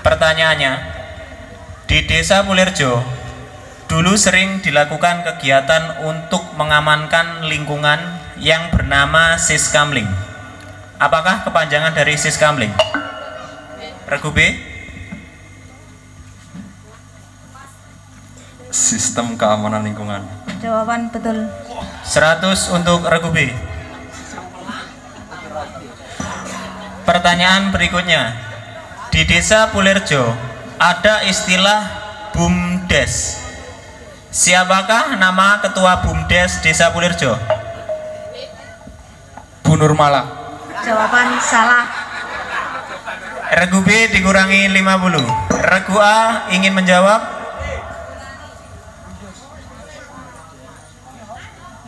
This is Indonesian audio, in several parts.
Pertanyaannya, di Desa Pulirjo dulu sering dilakukan kegiatan untuk mengamankan lingkungan yang bernama Siskamling. Apakah kepanjangan dari Siskamling? Regu B. Sistem keamanan lingkungan. Jawaban betul. 100 untuk Regu B. Pertanyaan berikutnya, di Desa Pulirjo ada istilah BUMDes. Siapakah nama ketua BUMDes Desa Pulirjo? Bu Nurmala. Jawaban salah. Regu B dikurangi 50. Regu A ingin menjawab?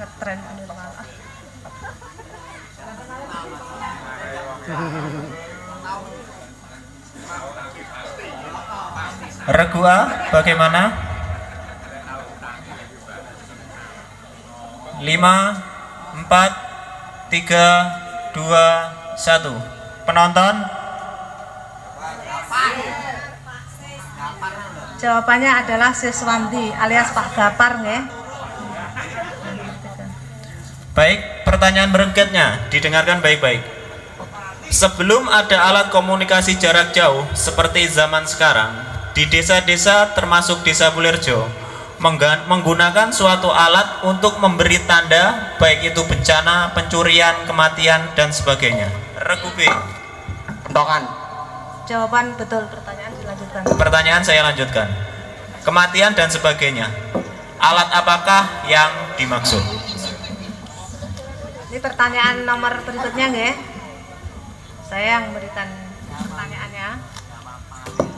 Ngetren. Regu A bagaimana? 5, 4, 3, 2, 1. Penonton? Jawabannya adalah Siswanti alias Pak Gapar nggih. Baik, pertanyaan berikutnya didengarkan baik-baik. Sebelum ada alat komunikasi jarak jauh seperti zaman sekarang, di desa-desa termasuk Desa Pulirjo menggunakan suatu alat untuk memberi tanda, baik itu bencana, pencurian, kematian, dan sebagainya. Regu B. Pentokan. Jawaban betul. Pertanyaan dilanjutkan. Pertanyaan saya lanjutkan. Kematian dan sebagainya. Alat apakah yang dimaksud? Ini pertanyaan nomor berikutnya nggih. Saya yang memberikan pertanyaannya.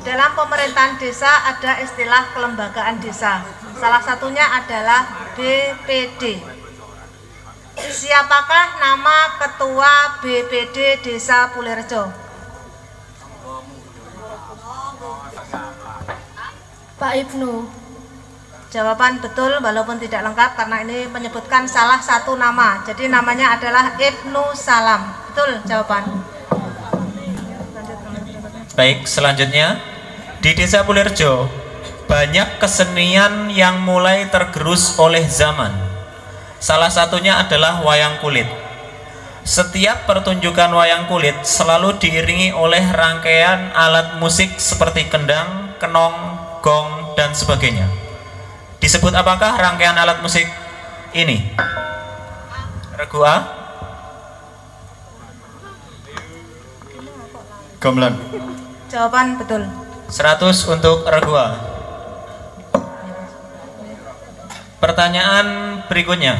Dalam pemerintahan desa ada istilah kelembagaan desa. Salah satunya adalah BPD. Siapakah nama ketua BPD Desa Pulirjo? Pak Ibnu. Jawaban betul walaupun tidak lengkap karena ini menyebutkan salah satu nama. Jadi namanya adalah Ibnu Salam. Betul jawaban. Baik, selanjutnya di Desa Pulirjo banyak kesenian yang mulai tergerus oleh zaman. Salah satunya adalah wayang kulit. Setiap pertunjukan wayang kulit selalu diiringi oleh rangkaian alat musik seperti kendang, kenong, gong, dan sebagainya. Disebut apakah rangkaian alat musik ini? Regu A. Gamelan. Jawaban betul. 100 untuk Regu A. Pertanyaan berikutnya.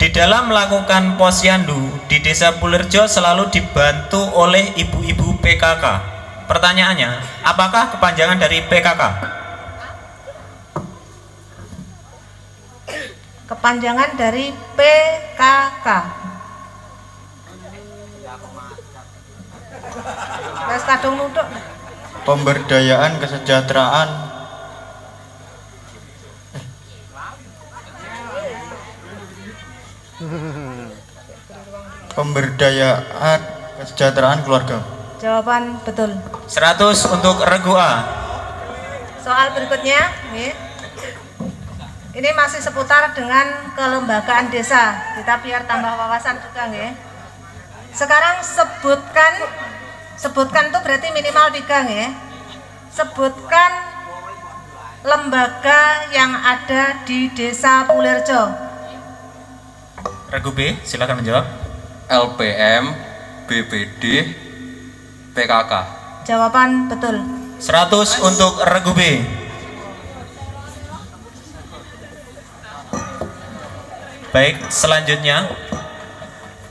Di dalam melakukan posyandu di Desa Pulirjo selalu dibantu oleh ibu-ibu PKK. Pertanyaannya, apakah kepanjangan dari PKK? Kepanjangan dari PKK. Wes kadung nuduk. Pemberdayaan kesejahteraan. Pemberdayaan kesejahteraan keluarga. Jawaban betul. 100 untuk Regu A. Soal berikutnya, nih. Ini masih seputar dengan kelembagaan desa. Kita biar tambah wawasan juga, nggih. Sekarang sebutkan tuh berarti minimal 3, nggih. Sebutkan lembaga yang ada di Desa Pulirjo. Regu B, silakan menjawab. LPM, BPD, PKK. Jawaban betul. 100 untuk Regu B. Baik, selanjutnya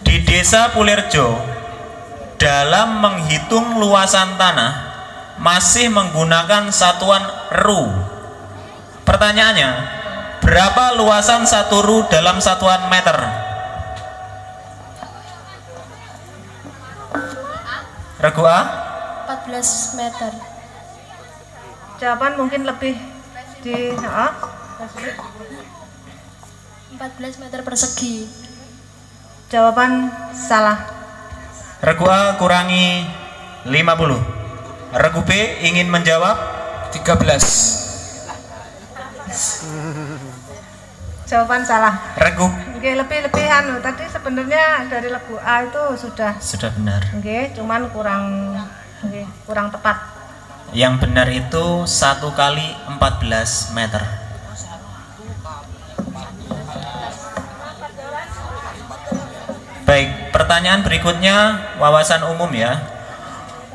di Desa Pulirjo dalam menghitung luasan tanah masih menggunakan satuan ru. Pertanyaannya, berapa luasan satu ru dalam satuan meter? Regu A. 14 meter. Jawaban mungkin lebih di 14 meter persegi. Jawaban salah. Regu A kurangi 50. Regu B ingin menjawab? 13. Jawaban salah. Regu Oke, lebih anu. Tadi sebenarnya dari regu A itu sudah benar. oke, cuman kurang tepat. Yang benar itu 1 kali 14 meter. Baik, pertanyaan berikutnya wawasan umum ya.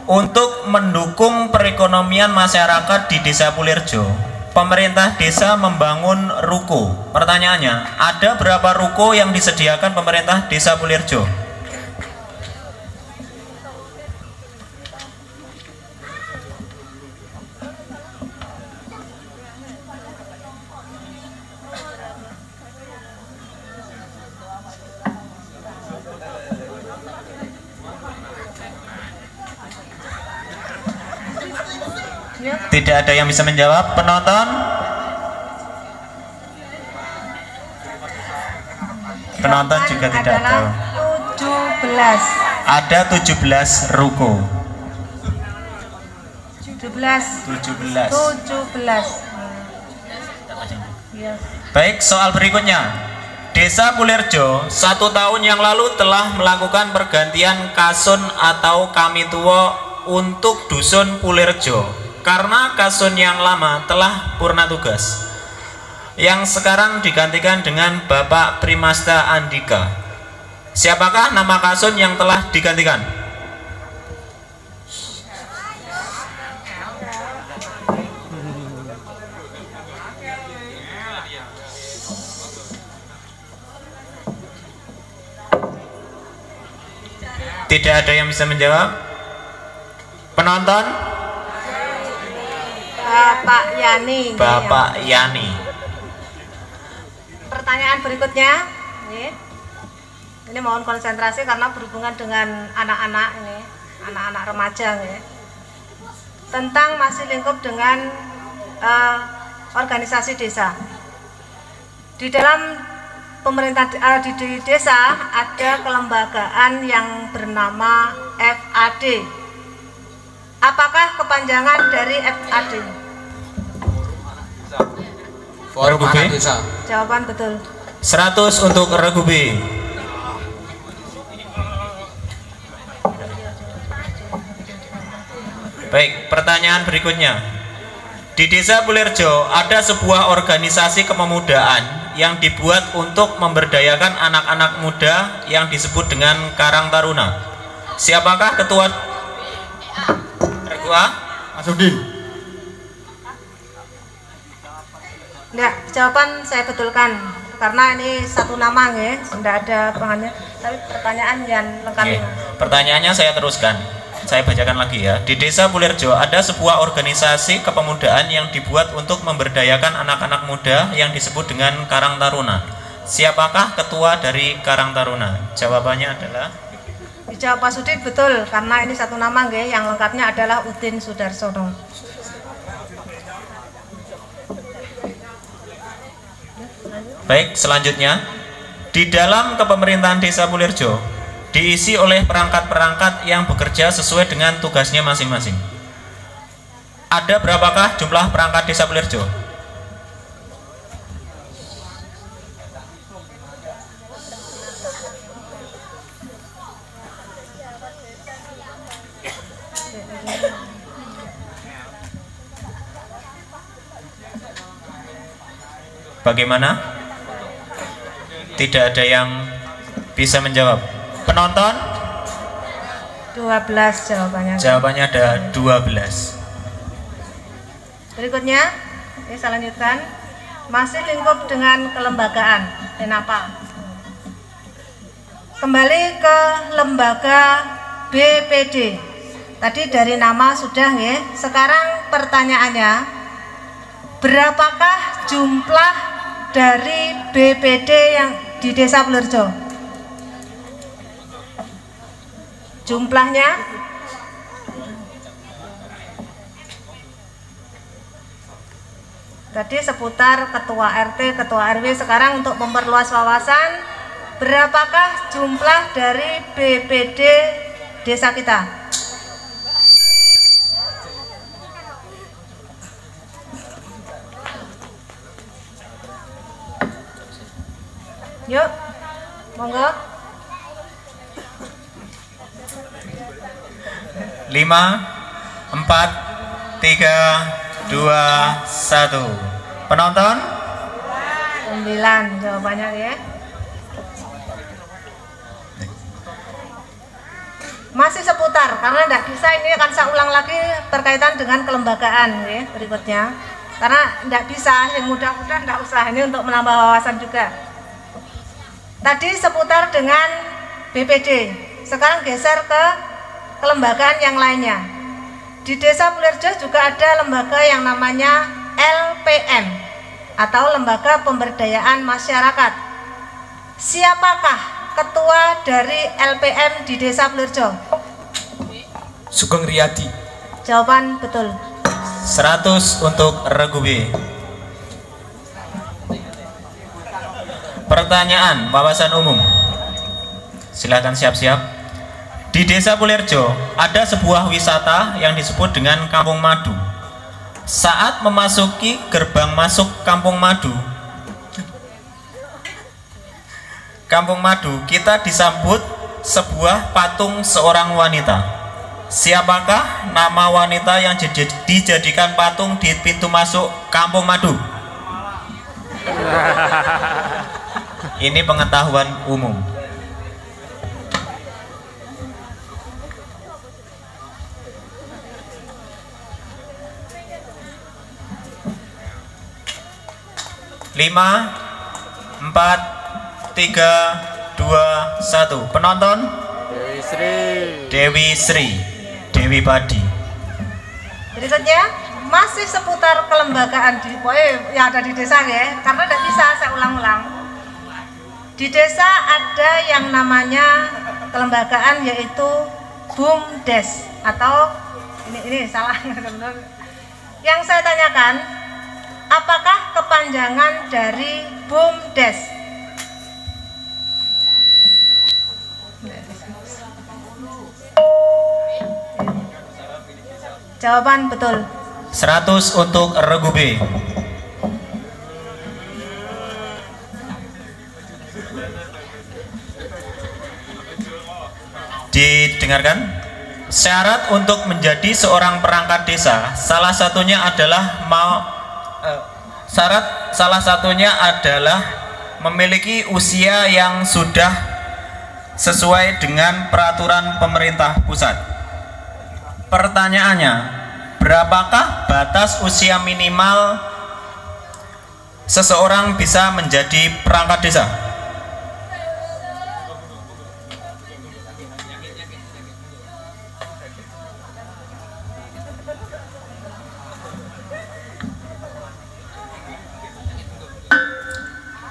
Untuk mendukung perekonomian masyarakat di Desa Pulirjo, pemerintah desa membangun ruko. Pertanyaannya, ada berapa ruko yang disediakan pemerintah Desa Pulirjo? Tidak ada yang bisa menjawab. Penonton? Penonton juga tidak tahu. 17. Ada 17 ruko. 17. Yes. Baik, soal berikutnya. Desa Pulirjo 1 tahun yang lalu telah melakukan pergantian kasun atau kami tua untuk dusun Pulirjo karena kasun yang lama telah purna tugas, yang sekarang digantikan dengan Bapak Primasta Andika. Siapakah nama kasun yang telah digantikan? Tidak ada yang bisa menjawab. Penonton? Bapak Yani. Bapak Yani. Pertanyaan berikutnya, ini mohon konsentrasi karena berhubungan dengan anak-anak ini, anak-anak remaja, tentang masih lingkup dengan organisasi desa. Di dalam pemerintah di desa ada kelembagaan yang bernama FAD. Apakah kepanjangan dari FAD? Forum Regu B. Anak Desa. Jawaban betul. 100 untuk Regu B. Baik, pertanyaan berikutnya. Di Desa Pulirjo ada sebuah organisasi kepemudaan yang dibuat untuk memberdayakan anak-anak muda yang disebut dengan Karang Taruna. Siapakah ketua Regu A? Masudin. Enggak, jawaban saya betulkan karena ini satu nama ya, tidak ada pengannya. Tapi pertanyaan yang lengkap. Oke, pertanyaannya saya teruskan. Saya bacakan lagi ya. Di Desa Pulirjo ada sebuah organisasi kepemudaan yang dibuat untuk memberdayakan anak-anak muda yang disebut dengan Karang Taruna. Siapakah ketua dari Karang Taruna? Jawabannya adalah Dijawab Pak Sudi betul karena ini satu nama nggih, yang lengkapnya adalah Udin Sudarsono. Baik, selanjutnya di dalam kepemerintahan Desa Pulirjo diisi oleh perangkat-perangkat yang bekerja sesuai dengan tugasnya masing-masing. Ada berapakah jumlah perangkat Desa Pulirjo? Bagaimana? Tidak ada yang bisa menjawab. Penonton? 12 jawabannya. Jawabannya ada 12. Berikutnya, ini saya lanjutkan. Masih lingkup dengan kelembagaan. Kenapa? Kembali ke lembaga BPD. Tadi dari nama sudah ya. Sekarang pertanyaannya, berapakah jumlah dari BPD yang di Desa Pulirjo? Jumlahnya? Tadi seputar ketua RT, ketua RW. Sekarang untuk memperluas wawasan, berapakah jumlah dari BPD desa kita? Yuk, monggo. 5, 4, 3, 2, 1. Penonton? 9 jawabannya ya. Masih seputar karena tidak bisa, ini akan saya ulang lagi berkaitan dengan kelembagaan ya berikutnya. Karena tidak bisa, yang mudah-mudahan tidak usah, ini untuk menambah wawasan juga. Tadi seputar dengan BPD, sekarang geser ke kelembagaan yang lainnya. Di Desa Pulirjo juga ada lembaga yang namanya LPM atau Lembaga Pemberdayaan Masyarakat. Siapakah ketua dari LPM di Desa Pulirjo? Sugeng Riyadi. Jawaban betul. 100 untuk Regu B. Pertanyaan wawasan umum. Silakan siap-siap. Di Desa Pulirjo ada sebuah wisata yang disebut dengan Kampung Madu. Saat memasuki gerbang masuk Kampung Madu, kita disambut sebuah patung seorang wanita. Siapakah nama wanita yang dijadikan patung di pintu masuk Kampung Madu? Ini pengetahuan umum. Lima, 4, 3, 2, 1. Penonton? Dewi Sri. Dewi Padi. Berikutnya masih seputar kelembagaan di yang ada di desa ya, karena tidak bisa saya ulang-ulang. Di desa ada yang namanya kelembagaan yaitu BUMDes atau ini salah yang saya tanyakan, apakah kepanjangan dari BUMDes? Jawaban betul. 100 untuk Regu B. Didengarkan. Syarat untuk menjadi seorang perangkat desa salah satunya adalah memiliki usia yang sudah sesuai dengan peraturan pemerintah pusat. Pertanyaannya, berapakah batas usia minimal seseorang bisa menjadi perangkat desa?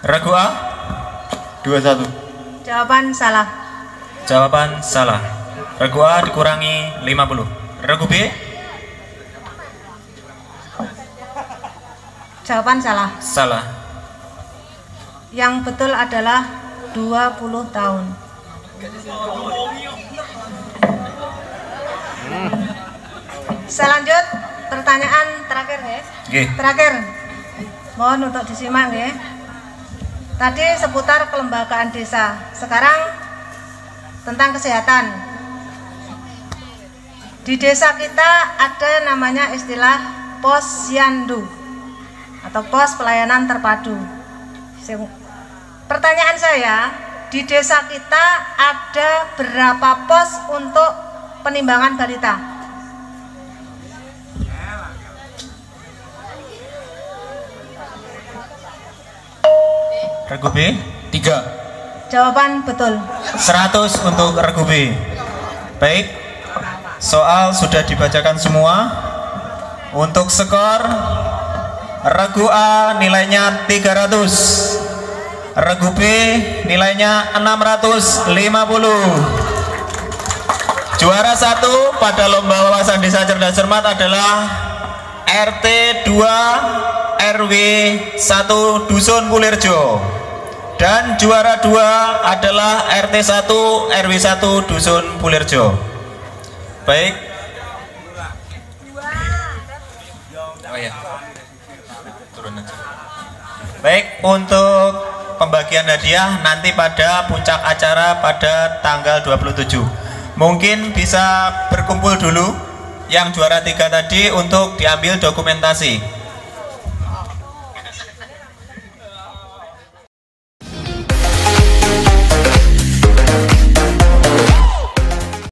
Regu A? 21. Jawaban salah. Jawaban salah. Regu A dikurangi 50. Regu B? Jawaban salah. Salah. Yang betul adalah 20 tahun. Saya lanjut pertanyaan terakhir ya. Oke. Terakhir. Mohon untuk disimak ya. Tadi seputar kelembagaan desa. Sekarang tentang kesehatan. Di desa kita ada namanya istilah posyandu atau pos pelayanan terpadu. Pertanyaan saya, di desa kita ada berapa pos untuk penimbangan balita? Regu B? 3. Jawaban betul. 100 untuk Regu B. Baik, soal sudah dibacakan semua. Untuk skor, Regu A nilainya 300, Regu B nilainya 650. Juara 1 pada lomba wawasan desa cerdas cermat adalah RT 2 RW 1 Dusun Pulirjo, dan juara 2 adalah RT 1 RW 1 Dusun Pulirjo. Baik, Baik, untuk pembagian hadiah nanti pada puncak acara pada tanggal 27. Mungkin bisa berkumpul dulu yang juara 3 tadi untuk diambil dokumentasi.